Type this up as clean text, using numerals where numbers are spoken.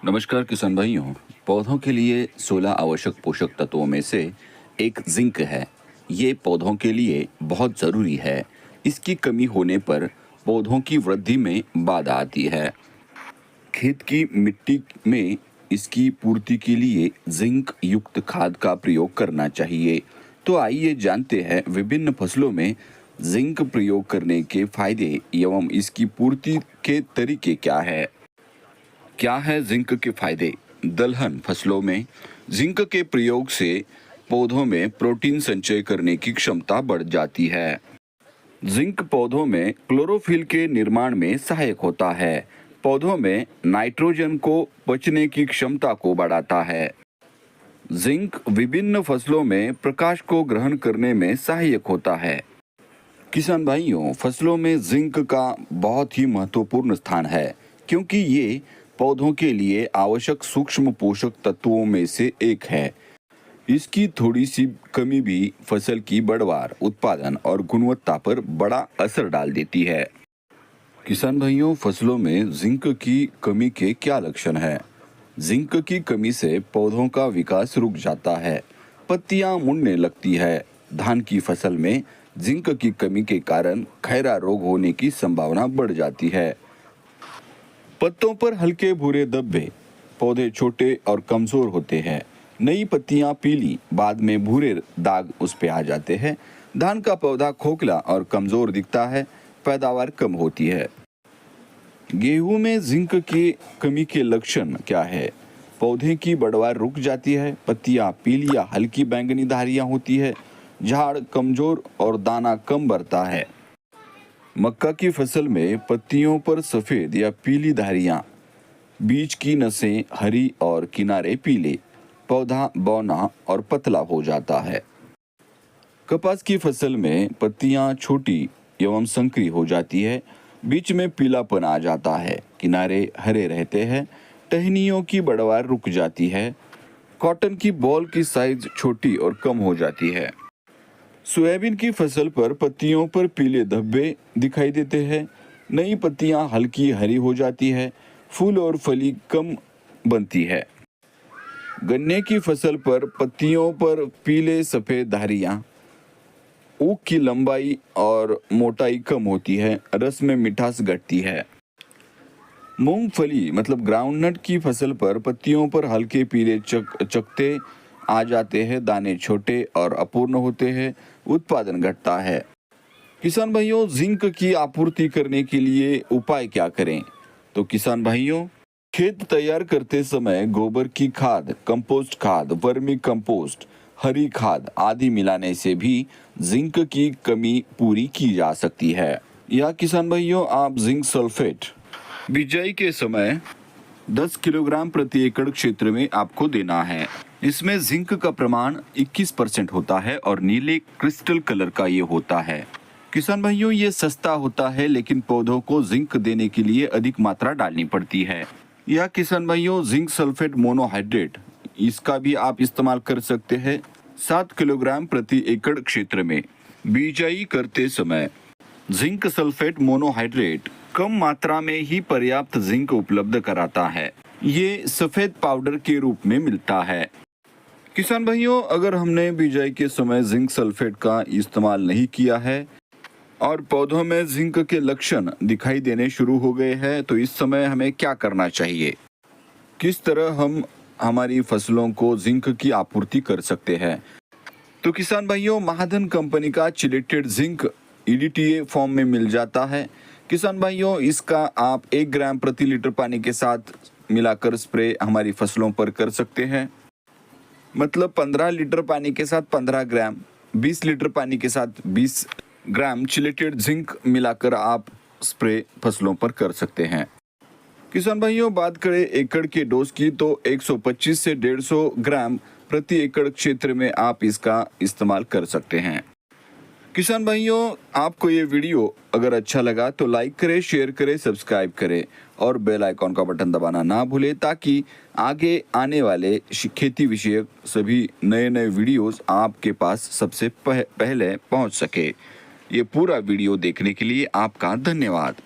नमस्कार किसान भाइयों। पौधों के लिए 16 आवश्यक पोषक तत्वों में से एक जिंक है। ये पौधों के लिए बहुत ज़रूरी है। इसकी कमी होने पर पौधों की वृद्धि में बाधा आती है। खेत की मिट्टी में इसकी पूर्ति के लिए जिंक युक्त खाद का प्रयोग करना चाहिए। तो आइए जानते हैं विभिन्न फसलों में जिंक प्रयोग करने के फायदे एवं इसकी पूर्ति के तरीके क्या है जिंक के फायदे। दलहन फसलों में जिंक के प्रयोग से पौधों में प्रोटीन संचय करने की क्षमता बढ़ जाती है। जिंक पौधों में क्लोरोफिल के निर्माण में सहायक होता है। पौधों में नाइट्रोजन को पचने की क्षमता को बढ़ाता है। जिंक विभिन्न फसलों में प्रकाश को ग्रहण करने में सहायक होता है। किसान भाइयों, फसलों में जिंक का बहुत ही महत्वपूर्ण स्थान है, क्योंकि ये पौधों के लिए आवश्यक सूक्ष्म पोषक तत्वों में से एक है। इसकी थोड़ी सी कमी भी फसल की बढ़वार, उत्पादन और गुणवत्ता पर बड़ा असर डाल देती है। किसान भाइयों, फसलों में जिंक की कमी के क्या लक्षण हैं? जिंक की कमी से पौधों का विकास रुक जाता है, पत्तियां मुड़ने लगती है। धान की फसल में जिंक की कमी के कारण खैरा रोग होने की संभावना बढ़ जाती है। पत्तों पर हल्के भूरे धब्बे, पौधे छोटे और कमजोर होते हैं। नई पत्तियां पीली, बाद में भूरे दाग उस पे आ जाते हैं। धान का पौधा खोखला और कमजोर दिखता है, पैदावार कम होती है। गेहूं में जिंक की कमी के लक्षण क्या है? पौधे की बढ़वार रुक जाती है, पत्तियां पीली या हल्की बैंगनी धारियां होती है, झाड़ कमजोर और दाना कम बढ़ता है। मक्का की फसल में पत्तियों पर सफेद या पीली धारियां, बीज की नसें हरी और किनारे पीले, पौधा बौना और पतला हो जाता है। कपास की फसल में पत्तियां छोटी एवं संकरी हो जाती है, बीच में पीलापन आ जाता है, किनारे हरे रहते हैं, टहनियों की बढ़वार रुक जाती है, कॉटन की बॉल की साइज छोटी और कम हो जाती है। सोयाबीन की फसल पर पत्तियों पर पीले धब्बे दिखाई देते हैं, नई पत्तियां हल्की हरी हो जाती है, फूल और फली कम बनती है। गन्ने की फसल पर पत्तियों पर पीले सफेद धारियां, ऊख की लंबाई और मोटाई कम होती है, रस में मिठास घटती है। मूंगफली मतलब ग्राउंडनट की फसल पर पत्तियों पर हल्के पीले चकते आ जाते हैं, दाने छोटे और अपूर्ण होते हैं, उत्पादन घटता है। किसान भाइयों, जिंक की आपूर्ति करने के लिए उपाय क्या करें? तो किसान भाइयों, खेत तैयार करते समय गोबर की खाद, कंपोस्ट खाद, वर्मी कंपोस्ट, हरी खाद आदि मिलाने से भी जिंक की कमी पूरी की जा सकती है। या किसान भाइयों, आप जिंक सल्फेट बिजाई के समय 10 किलोग्राम प्रति एकड़ क्षेत्र में आपको देना है। इसमें जिंक का प्रमाण 21% होता है और नीले क्रिस्टल कलर का ये होता है। किसान भाइयों, ये सस्ता होता है, लेकिन पौधों को जिंक देने के लिए अधिक मात्रा डालनी पड़ती है। या किसान भाइयों, जिंक सल्फेट मोनोहाइड्रेट, इसका भी आप इस्तेमाल कर सकते हैं 7 किलोग्राम प्रति एकड़ क्षेत्र में। बिजाई करते समय जिंक सल्फेट मोनोहाइड्रेट कम मात्रा में ही पर्याप्त जिंक उपलब्ध कराता है। ये सफेद पाउडर के रूप में मिलता है। किसान भाइयों, अगर हमने बिजाई के समय जिंक सल्फेट का इस्तेमाल नहीं किया है और पौधों में जिंक के लक्षण दिखाई देने शुरू हो गए हैं, तो इस समय हमें क्या करना चाहिए? किस तरह हम हमारी फसलों को जिंक की आपूर्ति कर सकते हैं? तो किसान भाइयों, महाधन कंपनी का चिलेटेड जिंक EDTA फॉर्म में मिल जाता है। किसान भाइयों, इसका आप 1 ग्राम प्रति लीटर पानी के साथ मिलाकर स्प्रे हमारी फसलों पर कर सकते हैं। मतलब 15 लीटर पानी के साथ 15 ग्राम, 20 लीटर पानी के साथ 20 ग्राम चिलेटेड जिंक मिलाकर आप स्प्रे फसलों पर कर सकते हैं। किसान भाइयों, बात करें एकड़ के डोज की, तो 125 से 150 ग्राम प्रति एकड़ क्षेत्र में आप इसका इस्तेमाल कर सकते हैं। किसान भाइयों, आपको ये वीडियो अगर अच्छा लगा तो लाइक करें, शेयर करें, सब्सक्राइब करें और बेल आइकॉन का बटन दबाना ना भूलें, ताकि आगे आने वाले खेती विषयक सभी नए नए वीडियोस आपके पास सबसे पहले पहुंच सके। ये पूरा वीडियो देखने के लिए आपका धन्यवाद।